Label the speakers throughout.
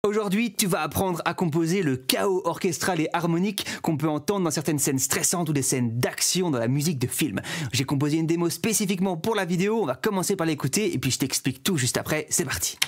Speaker 1: Aujourd'hui, tu vas apprendre à composer le chaos orchestral et harmonique qu'on peut entendre dans certaines scènes stressantes ou des scènes d'action dans la musique de film. J'ai composé une démo spécifiquement pour la vidéo, on va commencer par l'écouter et puis je t'explique tout juste après, c'est parti.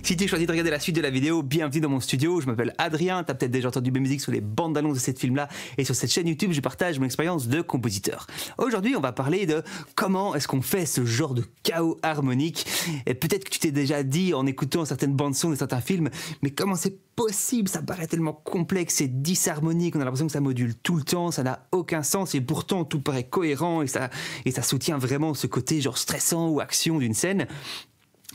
Speaker 1: Si tu choisis de regarder la suite de la vidéo, bienvenue dans mon studio, je m'appelle Adrien, tu as peut-être déjà entendu mes musiques sur les bandes annonces de cette film-là et sur cette chaîne YouTube, je partage mon expérience de compositeur. Aujourd'hui, on va parler de comment est-ce qu'on fait ce genre de chaos harmonique. Et peut-être que tu t'es déjà dit en écoutant certaines bandes son de certains films, mais comment c'est possible, ça paraît tellement complexe et disharmonique, on a l'impression que ça module tout le temps, ça n'a aucun sens et pourtant tout paraît cohérent et ça soutient vraiment ce côté genre stressant ou action d'une scène.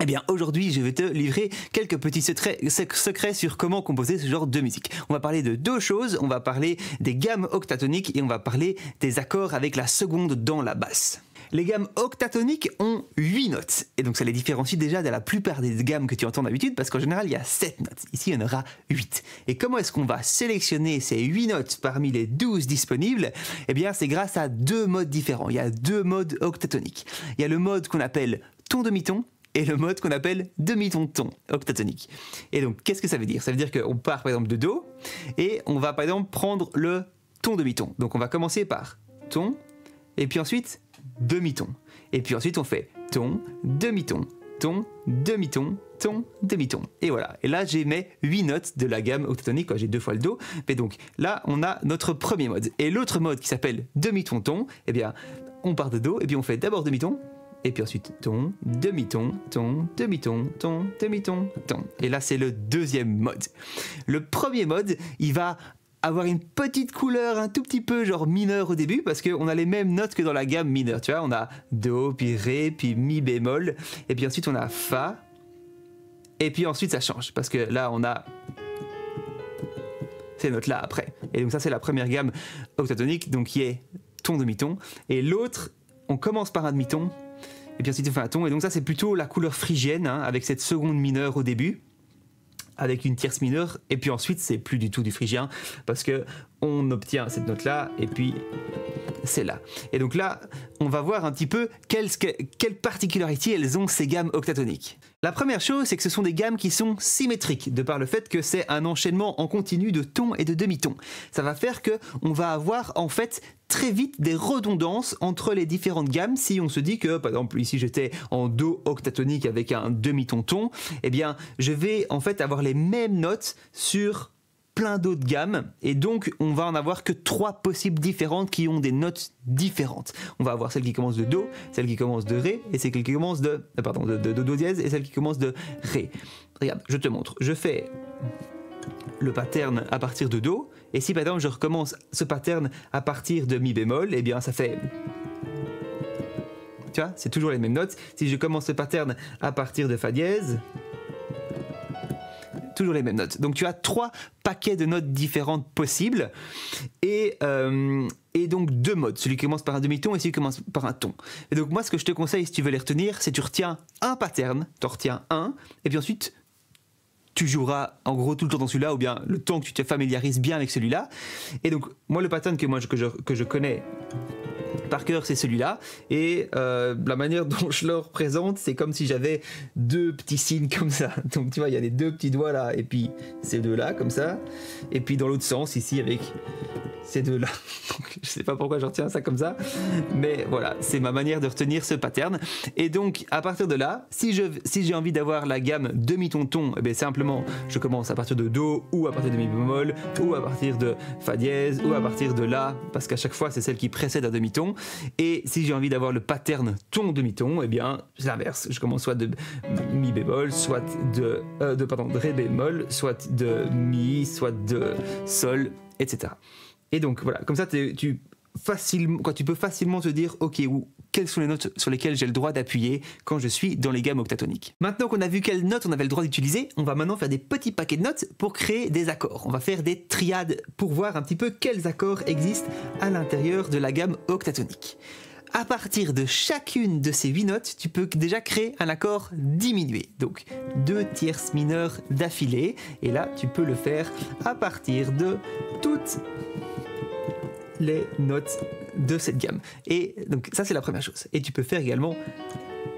Speaker 1: Eh bien aujourd'hui je vais te livrer quelques petits secrets sur comment composer ce genre de musique. On va parler de deux choses, on va parler des gammes octatoniques et on va parler des accords avec la seconde dans la basse. Les gammes octatoniques ont 8 notes et donc ça les différencie déjà de la plupart des gammes que tu entends d'habitude parce qu'en général il y a 7 notes, ici il y en aura 8. Et comment est-ce qu'on va sélectionner ces 8 notes parmi les 12 disponibles? Eh bien c'est grâce à deux modes différents, il y a deux modes octatoniques. Il y a le mode qu'on appelle ton demi-ton et le mode qu'on appelle demi-ton-ton octatonique. Et donc, qu'est-ce que ça veut dire? Ça veut dire qu'on part par exemple de Do, et on va par exemple prendre le ton demi-ton. Donc on va commencer par ton, et puis ensuite demi-ton. Et puis ensuite on fait ton, demi-ton, ton, demi-ton, ton, demi-ton. Et voilà. Et là j'ai mes 8 notes de la gamme octatonique, j'ai deux fois le Do. Mais donc là on a notre premier mode. Et l'autre mode qui s'appelle demi-ton-ton, eh bien on part de Do, et puis on fait d'abord demi-ton, et puis ensuite ton, demi-ton, ton, demi-ton, ton, demi-ton, ton. Et là c'est le deuxième mode. Le premier mode, il va avoir une petite couleur un tout petit peu genre mineur au début parce qu'on a les mêmes notes que dans la gamme mineure. Tu vois, on a Do, puis Ré, puis Mi bémol, et puis ensuite on a Fa, et puis ensuite ça change parce que là on a ces notes là après. Et donc ça c'est la première gamme octatonique, donc qui est ton, demi-ton, et l'autre on commence par un demi-ton, et puis ensuite on fait un ton, et donc ça c'est plutôt la couleur phrygienne, hein, avec cette seconde mineure au début, avec une tierce mineure, et puis ensuite c'est plus du tout du phrygien, parce que on obtient cette note là, et puis c'est là. Et donc là, on va voir un petit peu quelles particularités elles ont ces gammes octatoniques. La première chose, c'est que ce sont des gammes qui sont symétriques, de par le fait que c'est un enchaînement en continu de tons et de demi-tons. Ça va faire que on va avoir en fait très vite des redondances entre les différentes gammes. Si on se dit que, par exemple, ici j'étais en Do octatonique avec un demi-ton-ton, eh bien je vais en fait avoir les mêmes notes sur plein d'autres gammes, et donc on va en avoir que 3 possibles différentes qui ont des notes différentes. On va avoir celle qui commence de Do, celle qui commence de Ré, et celle qui commence de Do dièse, et celle qui commence de Ré. Regarde, je te montre. Je fais le pattern à partir de Do, et si par exemple je recommence ce pattern à partir de Mi bémol, eh bien ça fait... Tu vois, c'est toujours les mêmes notes. Si je commence ce pattern à partir de Fa dièse, toujours les mêmes notes. Donc tu as 3 paquets de notes différentes possibles et donc 2 modes, celui qui commence par un demi-ton et celui qui commence par un ton. Et donc moi ce que je te conseille si tu veux les retenir, c'est tu retiens un pattern, tu en retiens un, et puis ensuite tu joueras en gros tout le temps dans celui-là, ou bien le temps que tu te familiarises bien avec celui-là. Et donc moi le pattern que je connais par cœur, c'est celui-là, et la manière dont je le représente, c'est comme si j'avais 2 petits signes comme ça. Donc tu vois, il y a les 2 petits doigts là, et puis ces 2 là comme ça, et puis dans l'autre sens ici avec ces 2 là. Donc, je sais pas pourquoi je retiens ça comme ça, mais voilà, c'est ma manière de retenir ce pattern. Et donc à partir de là, si j'ai envie d'avoir la gamme demi-ton-ton, eh bien simplement je commence à partir de Do, ou à partir de Mi bémol, ou à partir de Fa dièse, ou à partir de La, parce qu'à chaque fois c'est celle qui précède un demi-ton. Et si j'ai envie d'avoir le pattern ton demi-ton, eh bien c'est l'inverse. Je commence soit de Mi bémol, soit de Ré bémol, soit de Mi, soit de Sol, etc. Et donc voilà, comme ça tu peux facilement te dire ok, quelles sont les notes sur lesquelles j'ai le droit d'appuyer quand je suis dans les gammes octatoniques. Maintenant qu'on a vu quelles notes on avait le droit d'utiliser, on va maintenant faire des petits paquets de notes pour créer des accords. On va faire des triades pour voir un petit peu quels accords existent à l'intérieur de la gamme octatonique. À partir de chacune de ces 8 notes, tu peux déjà créer un accord diminué. Donc 2 tierces mineures d'affilée. Et là, tu peux le faire à partir de toutes les notes de cette gamme. Et donc ça, c'est la première chose. Et tu peux faire également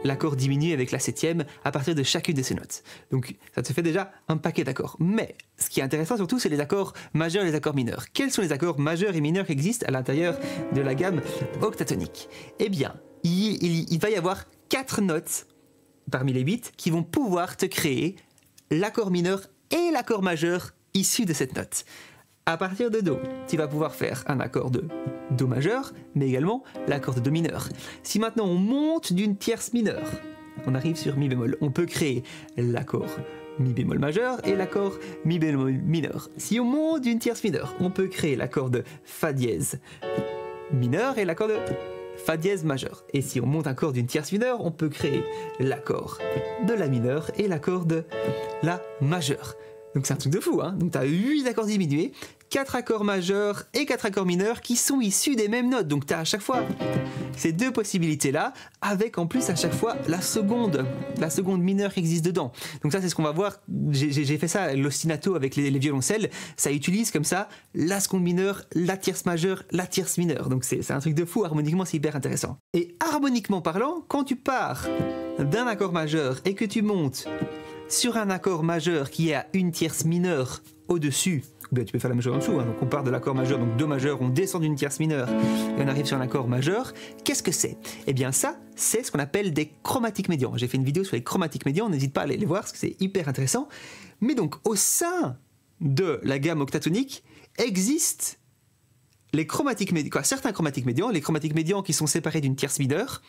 Speaker 1: l'accord diminué avec la 7e à partir de chacune de ces notes. Donc ça te fait déjà un paquet d'accords. Mais ce qui est intéressant surtout, c'est les accords majeurs et les accords mineurs. Quels sont les accords majeurs et mineurs qui existent à l'intérieur de la gamme octatonique? Eh bien, il va y avoir 4 notes parmi les 8 qui vont pouvoir te créer l'accord mineur et l'accord majeur issus de cette note. À partir de Do, tu vas pouvoir faire un accord de Do majeur, mais également l'accord de Do mineur. Si maintenant on monte d'une tierce mineure, on arrive sur Mi bémol, on peut créer l'accord Mi bémol majeur et l'accord Mi bémol mineur. Si on monte d'une tierce mineure, on peut créer l'accord de Fa dièse mineur et l'accord de Fa dièse majeur. Et si on monte un accord d'une tierce mineure, on peut créer l'accord de La mineur et l'accord de La majeure. Donc c'est un truc de fou, hein. Donc tu as 8 accords diminués, 4 accords majeurs et 4 accords mineurs qui sont issus des mêmes notes. Donc tu as à chaque fois ces 2 possibilités-là, avec en plus à chaque fois la seconde mineure qui existe dedans. Donc ça c'est ce qu'on va voir, j'ai fait ça, l'ostinato avec les violoncelles, ça utilise comme ça la seconde mineure, la tierce majeure, la tierce mineure. Donc c'est un truc de fou, harmoniquement c'est hyper intéressant. Et harmoniquement parlant, quand tu pars d'un accord majeur et que tu montes sur un accord majeur qui est à une tierce mineure au-dessus, ou bien tu peux faire la majeure en dessous, hein. Donc on part de l'accord majeur, donc Do majeur, on descend d'une tierce mineure et on arrive sur un accord majeur. Qu'est-ce que c'est? Eh bien ça, c'est ce qu'on appelle des chromatiques médians. J'ai fait une vidéo sur les chromatiques médians, n'hésite pas à aller les voir parce que c'est hyper intéressant. Mais donc au sein de la gamme octatonique existent les chromatiques médians, certains chromatiques médians, les chromatiques médians qui sont séparés d'une tierce mineure,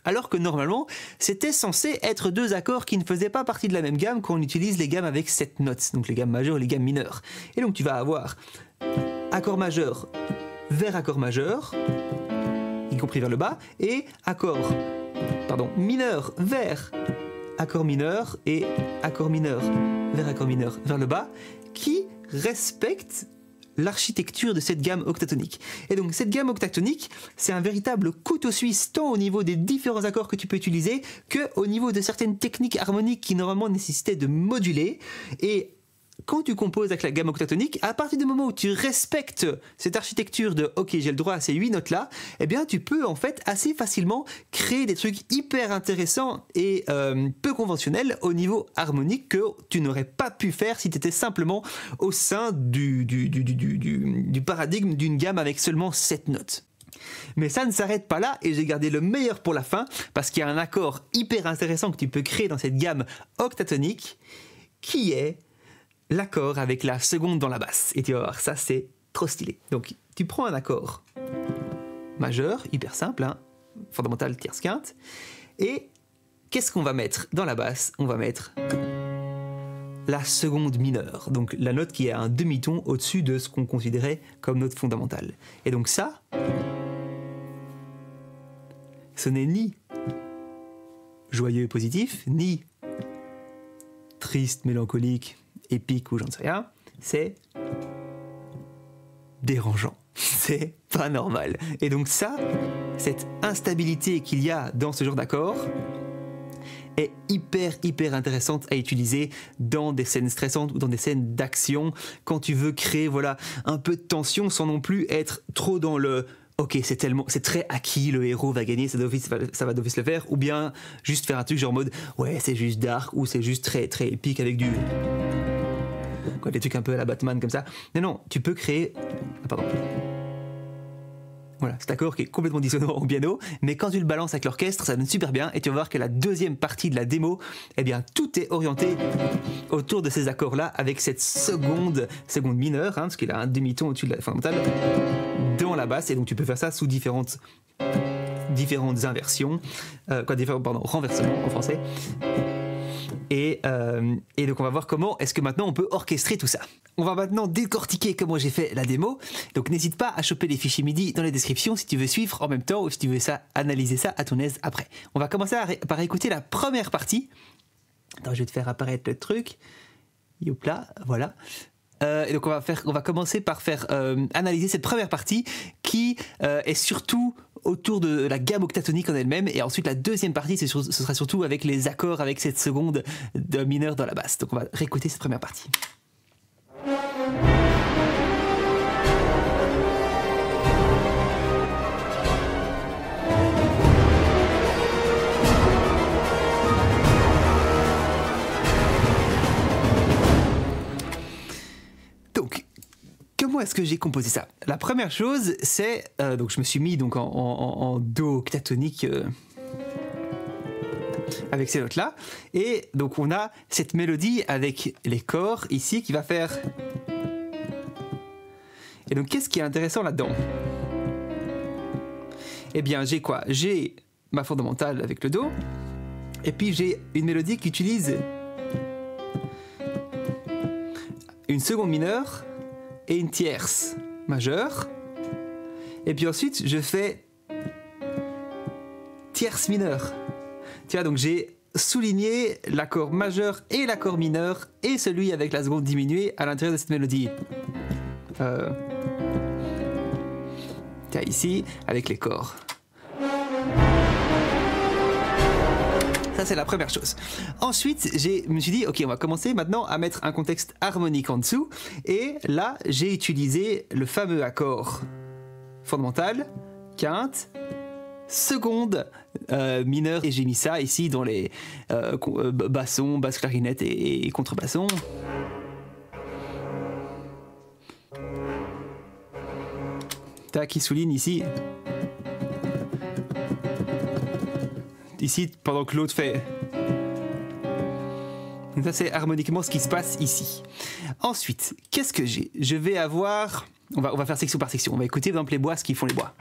Speaker 1: alors que normalement, c'était censé être 2 accords qui ne faisaient pas partie de la même gamme quand on utilise les gammes avec 7 notes, donc les gammes majeures et les gammes mineures. Et donc tu vas avoir accord majeur vers accord majeur, y compris vers le bas, et mineur vers accord mineur et accord mineur vers le bas, qui respectent l'architecture de cette gamme octatonique. Et donc cette gamme octatonique, c'est un véritable couteau suisse tant au niveau des différents accords que tu peux utiliser que au niveau de certaines techniques harmoniques qui normalement nécessitaient de moduler. Et quand tu composes avec la gamme octatonique, à partir du moment où tu respectes cette architecture de « ok, j'ai le droit à ces 8 notes-là », eh bien tu peux en fait assez facilement créer des trucs hyper intéressants et peu conventionnels au niveau harmonique que tu n'aurais pas pu faire si tu étais simplement au sein du paradigme d'une gamme avec seulement 7 notes. Mais ça ne s'arrête pas là et j'ai gardé le meilleur pour la fin parce qu'il y a un accord hyper intéressant que tu peux créer dans cette gamme octatonique qui est l'accord avec la seconde dans la basse. Et tu vas voir, ça c'est trop stylé. Donc tu prends un accord majeur, hyper simple, hein, fondamental tierce quinte, et qu'est-ce qu'on va mettre dans la basse? On va mettre la seconde mineure, donc la note qui est à un demi-ton au-dessus de ce qu'on considérait comme note fondamentale. Et donc ça, ce n'est ni joyeux et positif, ni triste, mélancolique, épique ou j'en sais rien, c'est dérangeant, c'est pas normal. Et donc ça, cette instabilité qu'il y a dans ce genre d'accord est hyper intéressante à utiliser dans des scènes stressantes ou dans des scènes d'action quand tu veux créer voilà un peu de tension sans non plus être trop dans le ok, c'est très acquis, le héros va gagner, ça va d'office le faire, ou bien juste faire un truc genre en mode ouais c'est juste dark ou c'est juste très épique avec des trucs un peu à la Batman comme ça. Non, tu peux créer voilà, cet accord qui est complètement dissonant au piano, mais quand tu le balances avec l'orchestre, ça donne super bien, et tu vas voir que la deuxième partie de la démo, eh bien, tout est orienté autour de ces accords-là, avec cette seconde mineure, hein, parce qu'il a un demi-ton au-dessus de la fondamentale, dans la basse, et donc tu peux faire ça sous différentes inversions, renversements en français. Et donc on va voir comment est-ce que maintenant on peut orchestrer tout ça. On va maintenant décortiquer comment j'ai fait la démo. Donc n'hésite pas à choper les fichiers MIDI dans les descriptions si tu veux suivre en même temps ou si tu veux analyser ça à ton aise après. On va commencer par écouter la première partie. Attends, je vais te faire apparaître le truc. Youp là, voilà. Et donc on va commencer par faire analyser cette première partie qui est surtout autour de la gamme octatonique en elle-même, et ensuite la deuxième partie ce sera surtout avec les accords avec cette seconde de mineur dans la basse. Donc on va réécouter cette première partie. Comment est-ce que j'ai composé ça? La première chose, c'est donc je me suis mis donc en do octatonique avec ces notes là, et donc on a cette mélodie avec les corps ici qui va faire. Et donc qu'est-ce qui est intéressant là-dedans? Eh bien j'ai quoi? J'ai ma fondamentale avec le do, et puis j'ai une mélodie qui utilise une seconde mineure et une tierce majeure, et puis ensuite je fais tierce mineure. Tu vois, donc j'ai souligné l'accord majeur et l'accord mineur et celui avec la seconde diminuée à l'intérieur de cette mélodie. Tiens, ici avec les corps. Ça, c'est la première chose. Ensuite, je me suis dit, ok, on va commencer maintenant à mettre un contexte harmonique en dessous. Et là, j'ai utilisé le fameux accord fondamental, quinte, seconde, mineure. Et j'ai mis ça ici dans les bassons, basse clarinette et contrebasson. Tac, qui souligne ici. Ici, pendant que l'autre fait. Donc ça, c'est harmoniquement ce qui se passe ici. Ensuite, qu'est-ce que j'ai? Je vais avoir... On va faire section par section. On va écouter, par exemple, les bois, ce qu'ils font les bois.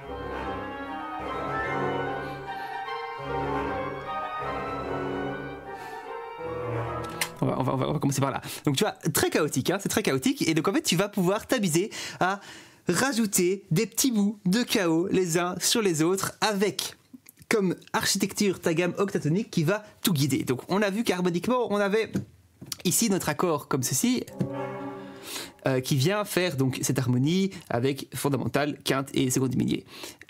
Speaker 1: On va commencer par là. Donc tu vois, très chaotique, hein, c'est très chaotique. Et donc en fait, tu vas pouvoir t'amuser à rajouter des petits bouts de chaos les uns sur les autres avec... comme architecture ta gamme octatonique qui va tout guider. Donc on a vu qu'harmoniquement on avait ici notre accord comme ceci qui vient faire donc cette harmonie avec fondamentale, quinte et seconde diminuée.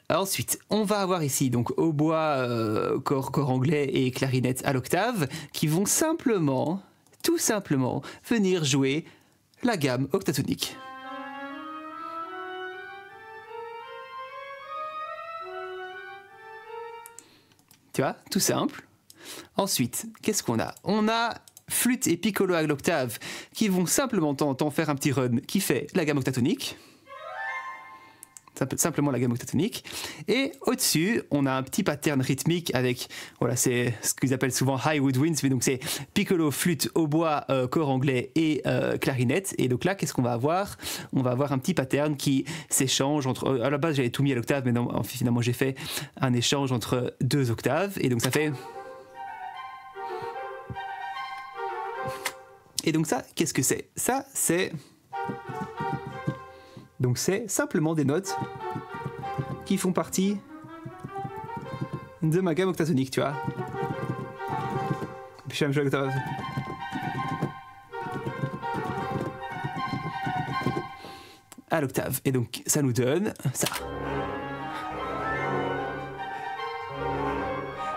Speaker 1: Ensuite on va avoir ici donc hautbois, corps anglais et clarinette à l'octave qui vont simplement, tout simplement venir jouer la gamme octatonique. Tu vois, tout simple. Ensuite, qu'est-ce qu'on a? On a flûte et piccolo à l'octave qui vont simplement faire un petit run qui fait la gamme octatonique. Simplement la gamme octatonique. Et au-dessus, on a un petit pattern rythmique avec, voilà, c'est ce qu'ils appellent souvent high woodwinds, mais donc c'est piccolo, flûte, hautbois, corps anglais et clarinette. Et donc là, qu'est-ce qu'on va avoir? On va avoir un petit pattern qui s'échange entre... à la base, j'avais tout mis à l'octave, mais non, finalement, j'ai fait un échange entre deux octaves. Et donc ça fait... Et donc ça, qu'est-ce que c'est? Ça, c'est... Donc c'est simplement des notes qui font partie de ma gamme octatonique, tu vois. Puis je vais jouer l'octave. À l'octave. Et donc ça nous donne ça.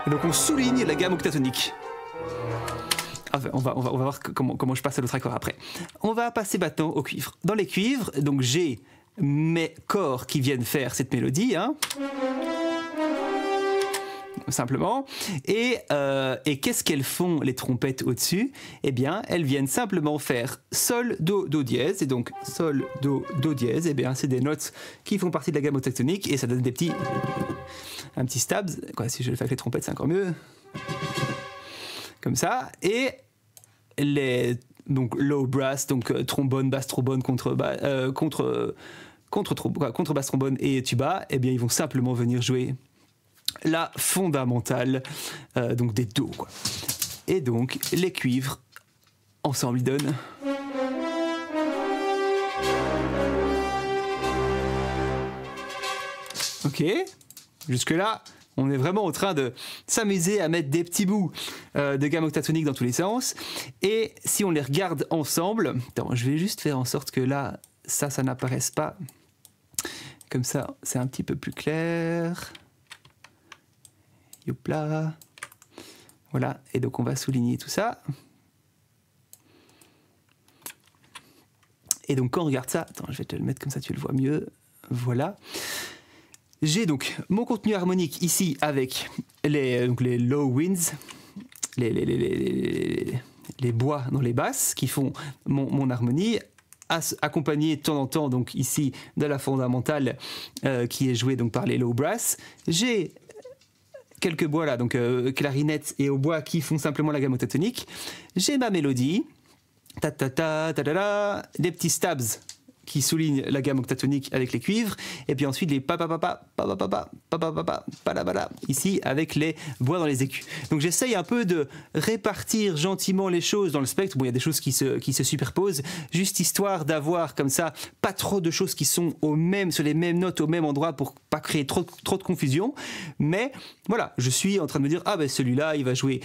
Speaker 1: Et donc on souligne la gamme octatonique. Enfin, on va voir comment je passe à l'autre accord après. On va passer maintenant au cuivre. Dans les cuivres, donc j'ai mes corps qui viennent faire cette mélodie, hein, simplement. Et qu'est-ce qu'elles font, les trompettes au-dessus? Eh bien, elles viennent simplement faire sol, do, do dièse. Et donc, sol, do, do dièse, eh bien, c'est des notes qui font partie de la gamme octatonique et ça donne un petit stab. Quoi, si je le fais avec les trompettes, c'est encore mieux. Comme ça. Et donc low brass, donc trombone, basse trombone, contrebasse trombone et tuba, eh bien ils vont simplement venir jouer la fondamentale, donc des do, quoi. Et donc les cuivres ensemble ils donnent. Ok, jusque là on est vraiment en train de s'amuser à mettre des petits bouts de gamme octatonique dans tous les sens. Et si on les regarde ensemble, attends, je vais juste faire en sorte que là ça n'apparaisse pas. Comme ça c'est un petit peu plus clair. Youpla. Voilà, et donc on va souligner tout ça. Et donc quand on regarde ça, attends, je vais te le mettre comme ça tu le vois mieux. Voilà. J'ai donc mon contenu harmonique ici avec les low winds, les bois dans les basses qui font mon harmonie, accompagné de temps en temps donc ici de la fondamentale qui est jouée donc par les low brass. J'ai quelques bois là, donc clarinette et hautbois qui font simplement la gamme octatonique. J'ai ma mélodie, ta ta ta ta ta ta, des petits stabs qui soulignent la gamme octatonique avec les cuivres, et puis ensuite les pa pa pa pa pa pa pa pa pa pa pa pa la bala ici avec les bois dans les écus. Donc j'essaye un peu de répartir gentiment les choses dans le spectre. Bon, il y a des choses qui se superposent, juste histoire d'avoir comme ça pas trop de choses qui sont sur les mêmes notes au même endroit pour pas créer trop de confusion. Mais voilà, je suis en train de me dire ah ben celui-là il va jouer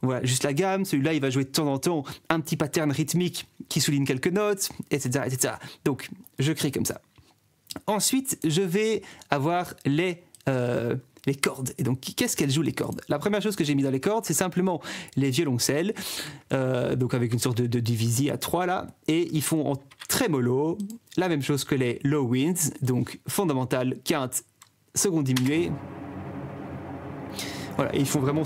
Speaker 1: voilà juste la gamme, celui-là il va jouer de temps en temps un petit pattern rythmique qui souligne quelques notes, etc. Donc, je crée comme ça. Ensuite, je vais avoir les cordes. Et donc, qu'est-ce qu'elles jouent les cordes? La première chose que j'ai mis dans les cordes, c'est simplement les violoncelles, donc avec une sorte de divisie à 3 là, et ils font en trémolo la même chose que les low winds, donc fondamentale, quinte, seconde diminuée. Voilà, et ils font vraiment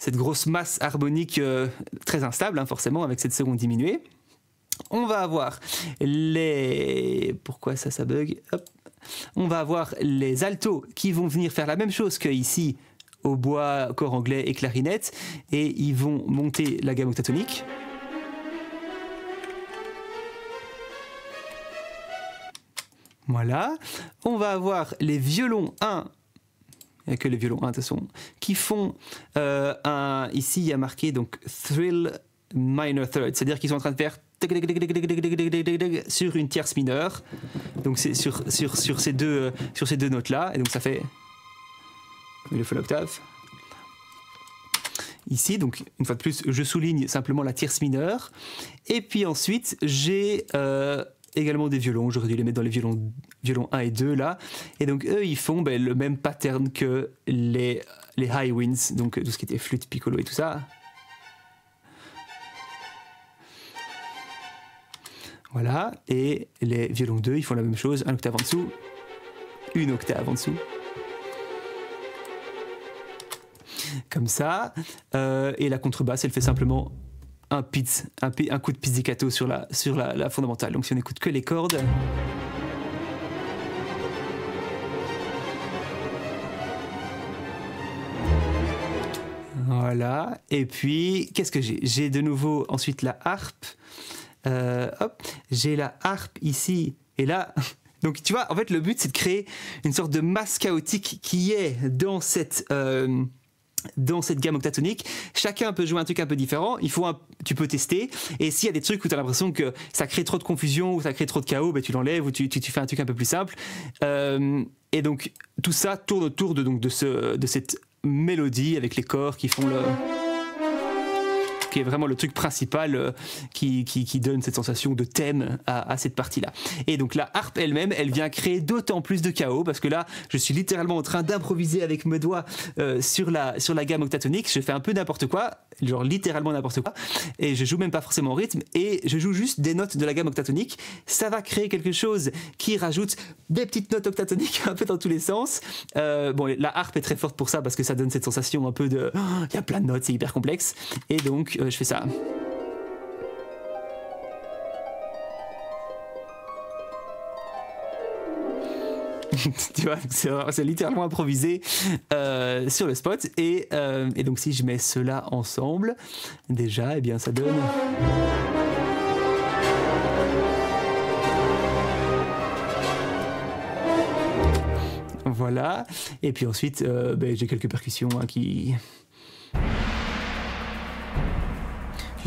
Speaker 1: cette grosse masse harmonique très instable, hein, forcément, avec cette seconde diminuée. On va avoir Pourquoi ça bug? Hop. On va avoir les altos qui vont venir faire la même chose que ici, au bois, corps anglais et clarinette, et ils vont monter la gamme octatonique. Voilà. On va avoir les violons 1, il n'y a que les violons 1 de toute façon, qui font ici il y a marqué donc thrill minor third, c'est-à-dire qu'ils sont en train de faire sur une tierce mineure, donc c'est sur ces deux notes là, et donc ça fait le full octave ici. Donc une fois de plus je souligne simplement la tierce mineure, et puis ensuite j'ai également des violons, j'aurais dû les mettre dans les violons 1 et 2 là, et donc eux ils font le même pattern que les high winds, donc tout ce qui était flûte, piccolo et tout ça. Voilà, et les violons 2 ils font la même chose, un octave en dessous, une octave en dessous, comme ça, et la contrebasse elle fait simplement un coup de pizzicato sur la fondamentale. Donc si on n'écoute que les cordes, voilà. Et puis qu'est-ce que j'ai de nouveau ensuite la harpe. Hop, j'ai la harpe ici et là. Donc tu vois, en fait le but c'est de créer une sorte de masse chaotique qui est dans cette gamme octatonique. Chacun peut jouer un truc un peu différent. Tu peux tester, et s'il y a des trucs où tu as l'impression que ça crée trop de confusion ou ça crée trop de chaos, ben tu l'enlèves ou tu fais un truc un peu plus simple. Et donc tout ça tourne autour de cette mélodie avec les corps qui font qui est vraiment le truc principal qui donne cette sensation de thème à cette partie-là. Et donc la harpe elle-même, elle vient créer d'autant plus de chaos, parce que là, je suis littéralement en train d'improviser avec mes doigts sur la gamme octatonique. Je fais un peu n'importe quoi, genre littéralement n'importe quoi, et je joue même pas forcément au rythme, et je joue juste des notes de la gamme octatonique. Ça va créer quelque chose qui rajoute des petites notes octatoniques un peu dans tous les sens. Bon, la harpe est très forte pour ça, parce que ça donne cette sensation un peu de... Il y a plein de notes, c'est hyper complexe. Et donc, je fais ça. Tu vois, c'est littéralement improvisé sur le spot. Et donc, si je mets cela ensemble, déjà, eh bien, ça donne... voilà. Et puis ensuite, j'ai quelques percussions hein, qui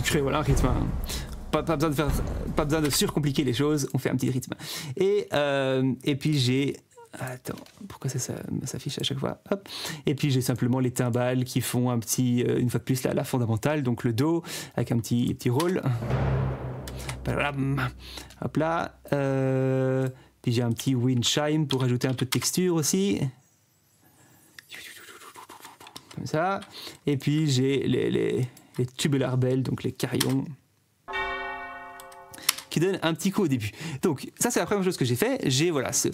Speaker 1: créent voilà, un rythme. Hein. Pas besoin de surcompliquer les choses, on fait un petit rythme. Et puis j'ai... Attends, pourquoi ça s'affiche à chaque fois? Hop. Et puis j'ai simplement les timbales qui font un petit, une fois de plus, la fondamentale, donc le Do, avec un petit roll. Hop là. Puis j'ai un petit wind chime pour ajouter un peu de texture aussi. Comme ça. Et puis j'ai les tubular bells, donc les carillons, qui donnent un petit coup au début. Donc ça c'est la première chose que j'ai fait. J'ai voilà ce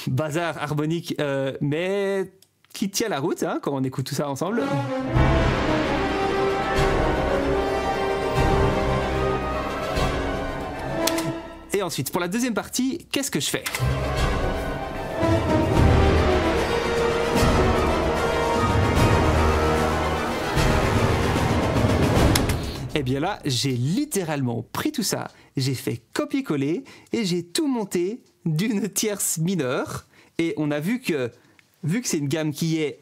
Speaker 1: bazar harmonique, mais qui tient la route hein, quand on écoute tout ça ensemble. Et ensuite, pour la deuxième partie, qu'est-ce que je fais ? Eh bien là, j'ai littéralement pris tout ça, j'ai fait copier-coller et j'ai tout monté d'une tierce mineure. Et on a vu que c'est une gamme qui est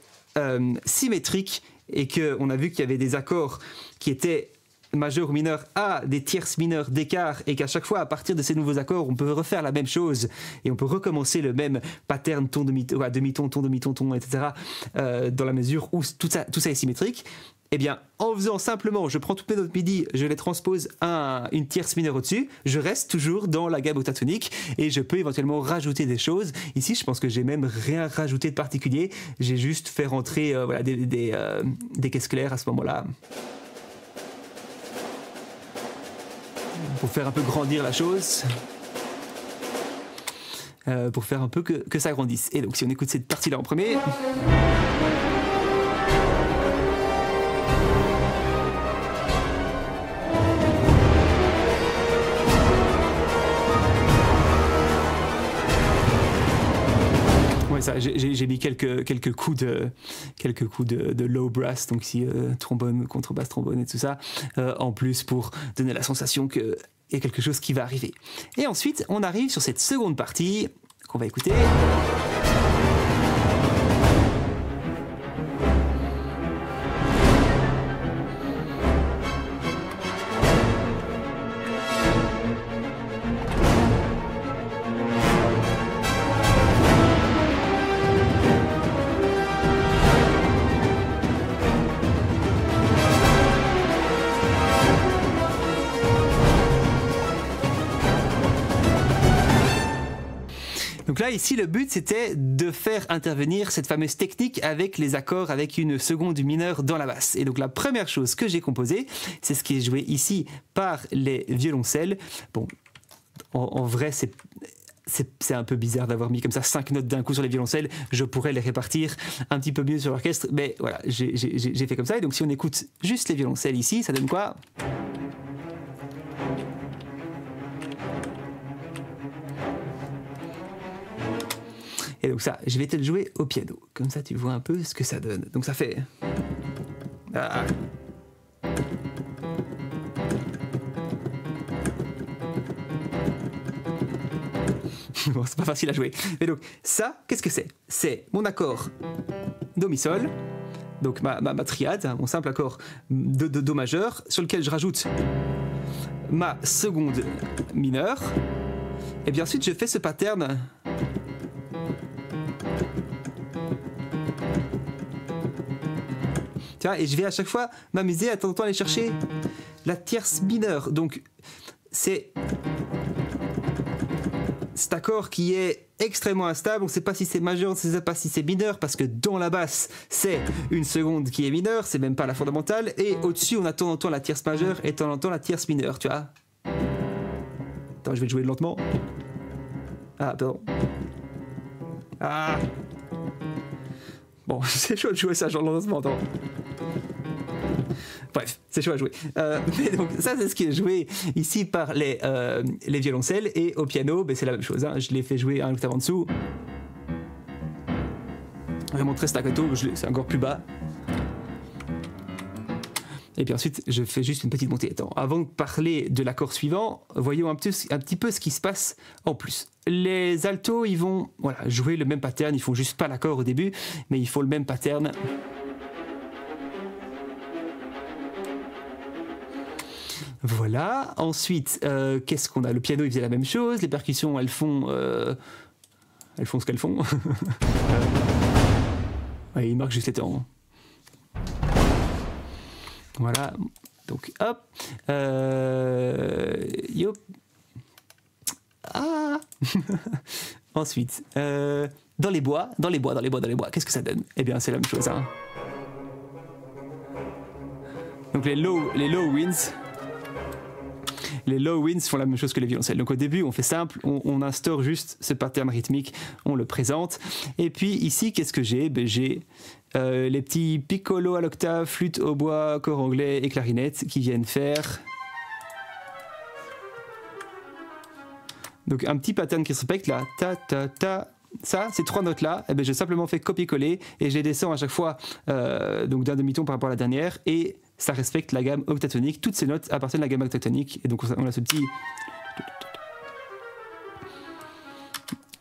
Speaker 1: symétrique et qu'on a vu qu'il y avait des accords qui étaient majeurs ou mineurs à des tierces mineures d'écart et qu'à chaque fois, à partir de ces nouveaux accords, on peut refaire la même chose et on peut recommencer le même pattern ton, demi-ton, ton, demi-ton, ton, etc. Dans la mesure où tout ça est symétrique. Eh bien, en faisant simplement, je prends toutes mes notes MIDI, je les transpose à une tierce mineure au-dessus, je reste toujours dans la gamme octatonique et je peux éventuellement rajouter des choses. Ici, je pense que j'ai même rien rajouté de particulier, j'ai juste fait rentrer voilà, des caisses claires à ce moment-là. Pour faire un peu grandir la chose. Pour faire un peu que ça grandisse. Et donc, si on écoute cette partie-là en premier... J'ai mis quelques coups de low brass, donc ici trombone, contrebasse, trombone et tout ça, en plus pour donner la sensation qu'il y a quelque chose qui va arriver. Et ensuite, on arrive sur cette seconde partie qu'on va écouter. Donc là, ici, le but, c'était de faire intervenir cette fameuse technique avec les accords, avec une seconde mineure dans la basse. Et donc, la première chose que j'ai composée, c'est ce qui est joué ici par les violoncelles. Bon, en vrai, c'est un peu bizarre d'avoir mis comme ça 5 notes d'un coup sur les violoncelles. Je pourrais les répartir un petit peu mieux sur l'orchestre, mais voilà, j'ai fait comme ça. Et donc, si on écoute juste les violoncelles ici, ça donne quoi ? Et donc ça, je vais te le jouer au piano. Comme ça, tu vois un peu ce que ça donne. Donc ça fait... Ah. Bon, c'est pas facile à jouer. Mais donc, ça, qu'est-ce que c'est ? C'est mon accord Do, Mi, Sol. Donc ma triade, mon simple accord de Do majeur, sur lequel je rajoute ma seconde mineure. Et bien ensuite, je fais ce pattern... Et je vais à chaque fois m'amuser à temps aller chercher la tierce mineure. Donc, c'est cet accord qui est extrêmement instable. On ne sait pas si c'est majeur, on ne sait pas si c'est mineur, parce que dans la basse, c'est une seconde qui est mineure, c'est même pas la fondamentale. Et au-dessus, on a de temps en temps la tierce majeure et de temps en temps la tierce mineure, tu vois. Attends, je vais le jouer lentement. Ah, pardon. Ah. Bon, c'est chaud de jouer ça genre lentement, attends. Bref, c'est chaud à jouer. Mais donc ça, c'est ce qui est joué ici par les violoncelles, et au piano, c'est la même chose. Hein. Je l'ai fait jouer un octave en dessous. Vraiment très staccato, c'est encore plus bas. Et puis ensuite, je fais juste une petite montée. Attends, avant de parler de l'accord suivant, voyons un petit peu ce qui se passe en plus. Les altos, ils vont jouer le même pattern, ils font juste pas l'accord au début, mais ils font le même pattern. Voilà. Ensuite, qu'est-ce qu'on a? Le piano, il faisait la même chose. Les percussions, elles font ce qu'elles font. Ouais, il marque juste les temps. Voilà. Donc, hop. Yop. Ah. Ensuite, dans les bois, qu'est-ce que ça donne? Eh bien, c'est la même chose. Hein. Donc, les low winds. Les low winds font la même chose que les violoncelles. Donc au début, on fait simple, on instaure juste ce pattern rythmique, on le présente. Et puis ici, qu'est-ce que j'ai? J'ai les petits piccolo à l'octave, flûte, hautbois, cor anglais et clarinette qui viennent faire... Donc un petit pattern qui se respecte là, ta ta ta. Ça, ces trois notes-là, eh j'ai simplement fait copier-coller et je les descends à chaque fois donc d'un demi-ton par rapport à la dernière et ça respecte la gamme octatonique. Toutes ces notes appartiennent à la gamme octatonique et donc on a ce petit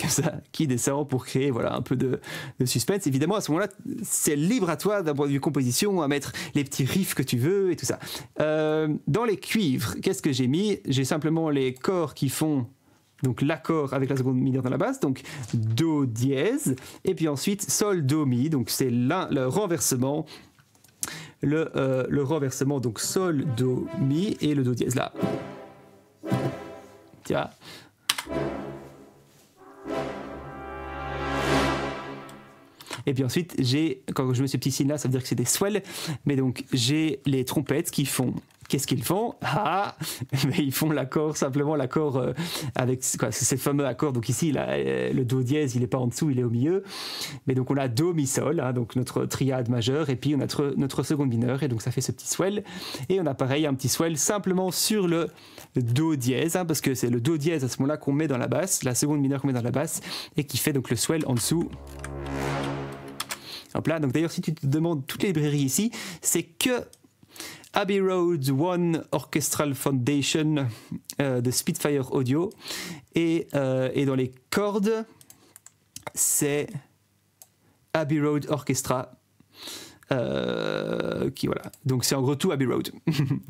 Speaker 1: comme ça qui descend pour créer un peu de suspense. Évidemment, à ce moment-là, c'est libre à toi d'un point de vue composition à mettre les petits riffs que tu veux et tout ça. Dans les cuivres, qu'est-ce que j'ai mis? J'ai simplement les corps qui font donc l'accord avec la seconde mineure dans la basse, donc Do dièse, et puis ensuite Sol, Do, Mi, donc c'est le renversement, le renversement, donc Sol, Do, Mi, et le Do dièse là. Tiens. Et puis ensuite, quand je mets ce petit signe là, ça veut dire que c'est des swells, mais donc j'ai les trompettes qui font... Qu'est-ce qu'ils font? Ah, mais ils font l'accord, simplement l'accord avec ce fameux accord. Donc ici, le Do dièse, il n'est pas en dessous, il est au milieu. Mais donc on a Do, Mi, Sol, hein, donc notre triade majeure, et puis on a notre seconde mineure, et donc ça fait ce petit swell. Et on a pareil, un petit swell simplement sur le Do dièse, hein, parce que c'est le Do dièse à ce moment-là qu'on met dans la basse, la seconde mineure qu'on met dans la basse, et qui fait donc le swell en dessous. Hop là, donc d'ailleurs, si tu te demandes toutes les librairies ici, c'est que Abbey Road One Orchestral Foundation de Spitfire Audio et dans les cordes c'est Abbey Road Orchestra qui voilà, donc c'est en gros tout Abbey Road.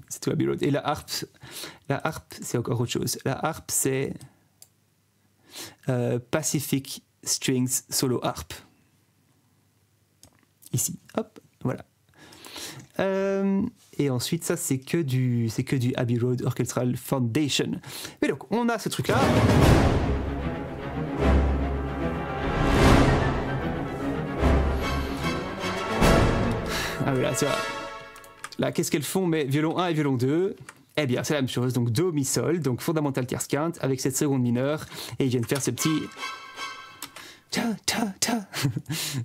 Speaker 1: C'est tout Abbey Road. Et la harpe c'est encore autre chose. La harpe c'est Pacific Strings Solo Harp ici, hop, voilà. Et ensuite, ça, c'est que du Abbey Road Orchestral Foundation. Mais donc, on a ce truc-là. Ah voilà, tu vois. Là, qu'est-ce qu'elles font? Mais violon 1 et violon 2. Eh bien, c'est la même chose. Donc, Do, Mi, Sol, donc fondamental tierce quinte, avec cette seconde mineure. Et ils viennent faire ce petit... Ta, ta, ta.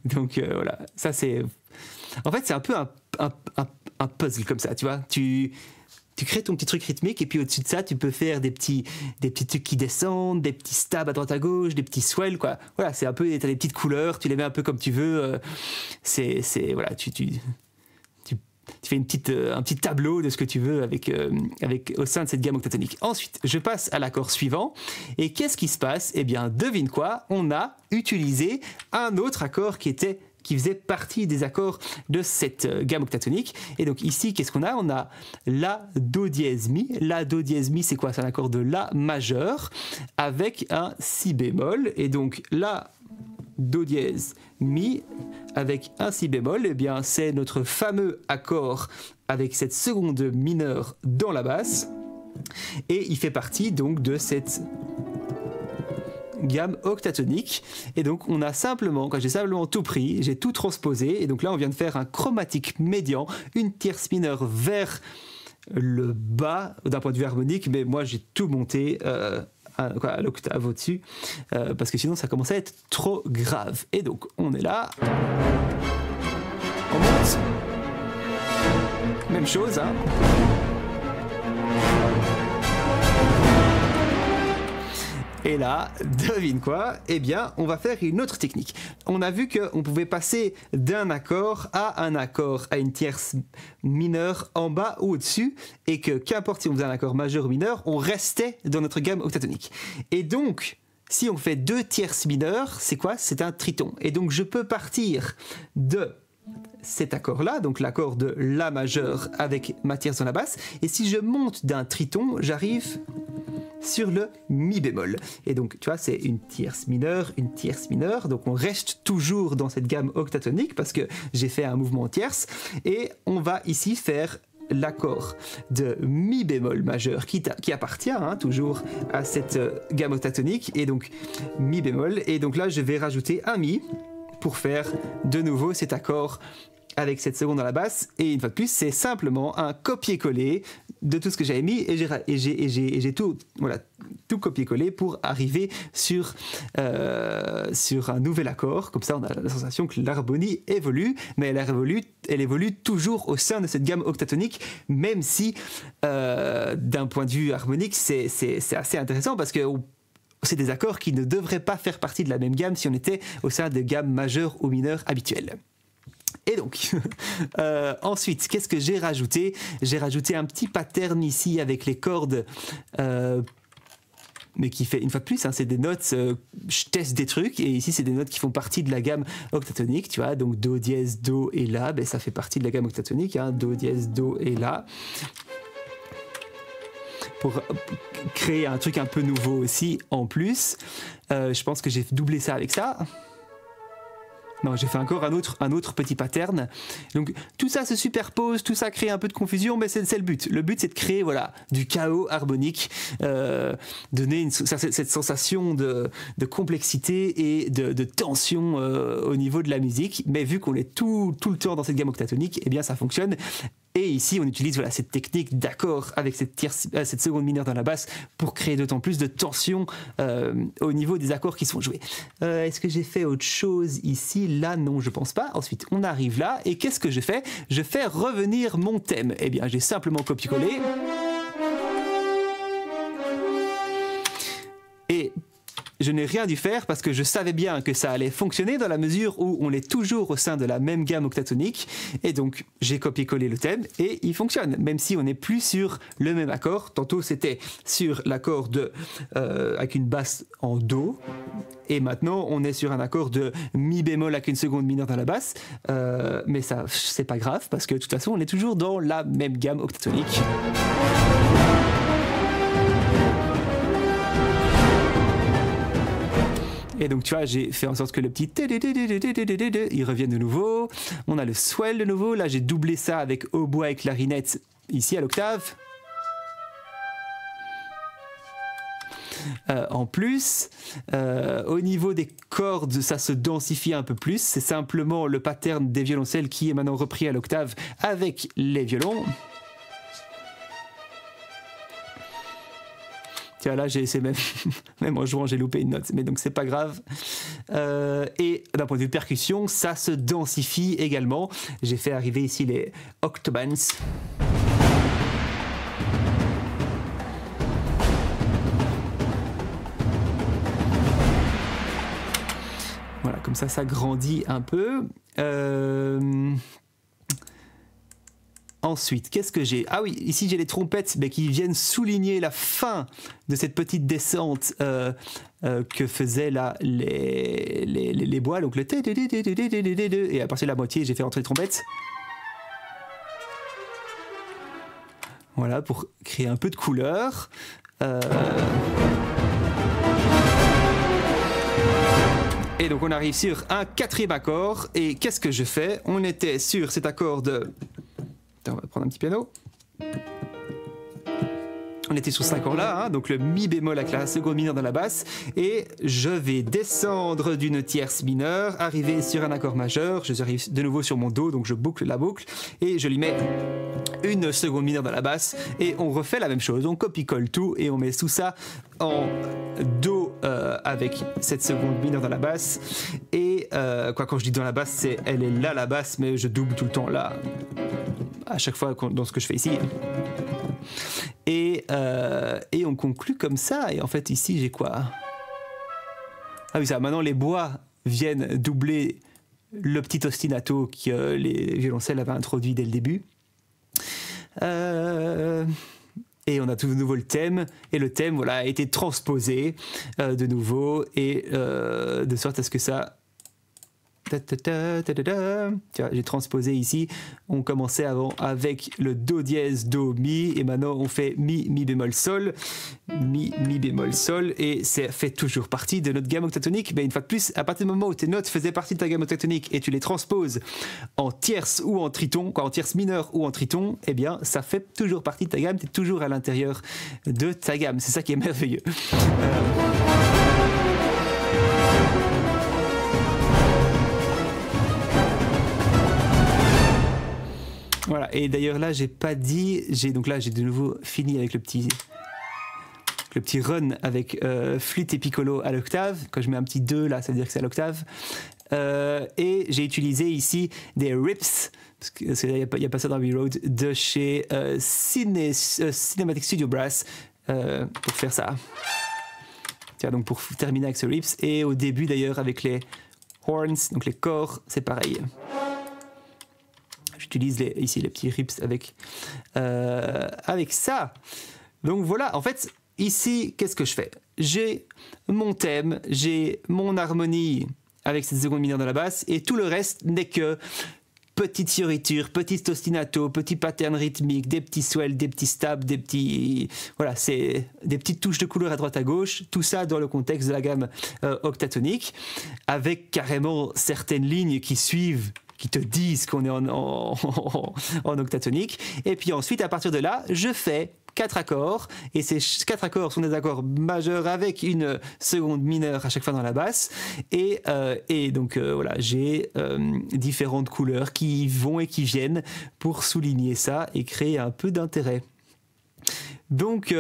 Speaker 1: Donc, voilà. Ça, c'est... En fait, c'est un peu un puzzle comme ça, tu vois. Tu crées ton petit truc rythmique et puis au-dessus de ça, tu peux faire des petits trucs qui descendent, des petits stabs à droite à gauche, des petits swells, quoi. Voilà, c'est un peu, t'as des petites couleurs, tu les mets un peu comme tu veux. Voilà, tu fais un petit tableau de ce que tu veux avec au sein de cette gamme octatonique. Ensuite, je passe à l'accord suivant. Et qu'est-ce qui se passe? Eh bien, devine quoi? On a utilisé un autre accord qui faisait partie des accords de cette gamme octatonique. Et donc ici, qu'est-ce qu'on a? On a La, Do dièse, Mi. La, Do dièse, Mi, c'est quoi? C'est un accord de La majeur avec un Si bémol. Et donc La, Do dièse, Mi avec un Si bémol, eh bien c'est notre fameux accord avec cette seconde mineure dans la basse. Et il fait partie donc de cette gamme octatonique. Et donc on a simplement, quand j'ai simplement tout pris, j'ai tout transposé, et donc là on vient de faire un chromatique médian, une tierce mineure vers le bas d'un point de vue harmonique, mais moi j'ai tout monté à l'octave au-dessus, parce que sinon ça commençait à être trop grave. Et donc on est là, on monte, même chose, hein. Et là, devine quoi? Eh bien, on va faire une autre technique. On a vu qu'on pouvait passer d'un accord à un accord, à une tierce mineure en bas ou au-dessus, et que qu'importe si on faisait un accord majeur ou mineur, on restait dans notre gamme octatonique. Et donc, si on fait deux tierces mineures, c'est quoi? C'est un triton. Et donc, je peux partir de cet accord-là, donc l'accord de La majeur avec ma tierce dans la basse, et si je monte d'un triton, j'arrive sur le Mi bémol. Et donc, tu vois, c'est une tierce mineure, donc on reste toujours dans cette gamme octatonique parce que j'ai fait un mouvement en tierce, et on va ici faire l'accord de Mi bémol majeur qui appartient toujours à cette gamme octatonique, et donc Mi bémol, et donc là je vais rajouter un Mi pour faire de nouveau cet accord avec cette seconde dans la basse, et une fois de plus c'est simplement un copier-coller de tout ce que j'avais mis, et j'ai tout, voilà, tout copier-coller pour arriver sur un nouvel accord. Comme ça on a la sensation que l'harmonie évolue, mais elle évolue toujours au sein de cette gamme octatonique, même si d'un point de vue harmonique c'est assez intéressant parce que c'est des accords qui ne devraient pas faire partie de la même gamme si on était au sein de gammes majeures ou mineures habituelles. Et donc, ensuite, qu'est-ce que j'ai rajouté? J'ai rajouté un petit pattern ici avec les cordes, mais qui fait, une fois de plus, c'est des notes, je teste des trucs, et ici c'est des notes qui font partie de la gamme octatonique, tu vois, donc Do dièse, Do et La, ben, ça fait partie de la gamme octatonique, Do dièse, Do et La. Pour créer un truc un peu nouveau aussi en plus. Je pense que j'ai doublé ça avec ça. Non, j'ai fait encore un autre petit pattern. Donc tout ça se superpose, tout ça crée un peu de confusion, mais c'est le but. Le but c'est de créer voilà, du chaos harmonique, donner cette sensation de complexité et de tension au niveau de la musique. Mais vu qu'on est tout le temps dans cette gamme octatonique, eh bien ça fonctionne. Et ici, on utilise voilà, cette technique d'accord avec cette seconde mineure dans la basse pour créer d'autant plus de tension au niveau des accords qui sont joués. Est-ce que j'ai fait autre chose ici? Là, non, je pense pas. Ensuite, on arrive là. Et qu'est-ce que je fais? Je fais revenir mon thème. Eh bien, j'ai simplement copié-collé. Et je n'ai rien dû faire parce que je savais bien que ça allait fonctionner dans la mesure où on est toujours au sein de la même gamme octatonique, et donc j'ai copié-collé le thème et il fonctionne, même si on n'est plus sur le même accord. Tantôt c'était sur l'accord avec une basse en Do, et maintenant on est sur un accord de Mi bémol avec une seconde mineure dans la basse, mais ça c'est pas grave parce que de toute façon on est toujours dans la même gamme octatonique. Et donc tu vois, j'ai fait en sorte que le petit il revienne de nouveau. On a le swell de nouveau. Là j'ai doublé ça avec hautbois et clarinette ici à l'octave. En plus, au niveau des cordes, ça se densifie un peu plus. C'est simplement le pattern des violoncelles qui est maintenant repris à l'octave avec les violons. Tiens, là, j'ai essayé même en jouant, j'ai loupé une note, mais donc c'est pas grave. Et d'un point de vue percussion, ça se densifie également. J'ai fait arriver ici les octobands. Voilà, comme ça grandit un peu. Ensuite, qu'est-ce que j'ai? Ah oui, ici j'ai les trompettes qui viennent souligner la fin de cette petite descente que faisaient là les bois. Donc le et à partir de la moitié, j'ai fait entrer les trompettes. Voilà, pour créer un peu de couleur. Et donc on arrive sur un quatrième accord. Et qu'est-ce que je fais? On était sur cet accord de... On va prendre un petit piano. On était sur cet accord-là, donc le Mi bémol avec la seconde mineure dans la basse, et je vais descendre d'une tierce mineure, arriver sur un accord majeur, je arrive de nouveau sur mon Do, donc je boucle la boucle, et je lui mets une seconde mineure dans la basse, et on refait la même chose, on copie-colle tout, et on met tout ça en Do avec cette seconde mineure dans la basse, et quand je dis dans la basse, elle est là la basse, mais je double tout le temps là. à chaque fois dans ce que je fais ici. Et on conclut comme ça. Et en fait, ici, j'ai quoi? Ah oui, ça, maintenant les bois viennent doubler le petit ostinato que les violoncelles avaient introduit dès le début. Et on a tout de nouveau le thème, et le thème voilà, a été transposé de nouveau, et de sorte à ce que ça... J'ai transposé ici, on commençait avant avec le Do dièse, Do, Mi, et maintenant on fait Mi, Mi bémol, Sol, Mi, Mi bémol, Sol, et ça fait toujours partie de notre gamme octatonique. Mais une fois de plus, à partir du moment où tes notes faisaient partie de ta gamme octatonique et tu les transposes en tierce ou en triton, en tierce mineure ou en triton, eh bien ça fait toujours partie de ta gamme, tu es toujours à l'intérieur de ta gamme. C'est ça qui est merveilleux. Voilà, et d'ailleurs là, j'ai pas dit, donc là, j'ai de nouveau fini avec le petit run avec flûte et piccolo à l'octave. Quand je mets un petit 2 là, ça veut dire que c'est à l'octave. Et j'ai utilisé ici des rips, parce qu'il n'y a pas ça dans Abbey Road, de chez Cinematic Studio Brass pour faire ça. Tiens, donc pour terminer avec ce rips, et au début d'ailleurs avec les horns, donc les corps, c'est pareil. J'utilise ici les petits rips avec ça. Donc voilà, en fait, ici, qu'est-ce que je fais? J'ai mon thème, j'ai mon harmonie avec cette seconde mineure de la basse, et tout le reste n'est que petite fioriture, petit ostinato, petit pattern rythmique, des petits swells, des petits stabs, des petits... Voilà, c'est des petites touches de couleur à droite à gauche, tout ça dans le contexte de la gamme octatonique, avec carrément certaines lignes qui suivent, qui te disent qu'on est en octatonique. Et puis ensuite, à partir de là, je fais 4 accords, et ces 4 accords sont des accords majeurs avec une seconde mineure à chaque fois dans la basse, et donc voilà, j'ai différentes couleurs qui vont et qui viennent pour souligner ça et créer un peu d'intérêt. Donc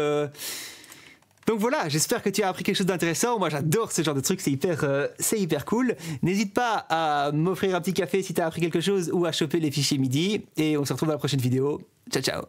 Speaker 1: voilà, j'espère que tu as appris quelque chose d'intéressant. Moi j'adore ce genre de truc, c'est hyper cool. N'hésite pas à m'offrir un petit café si tu as appris quelque chose, ou à choper les fichiers MIDI, et on se retrouve dans la prochaine vidéo. Ciao ciao.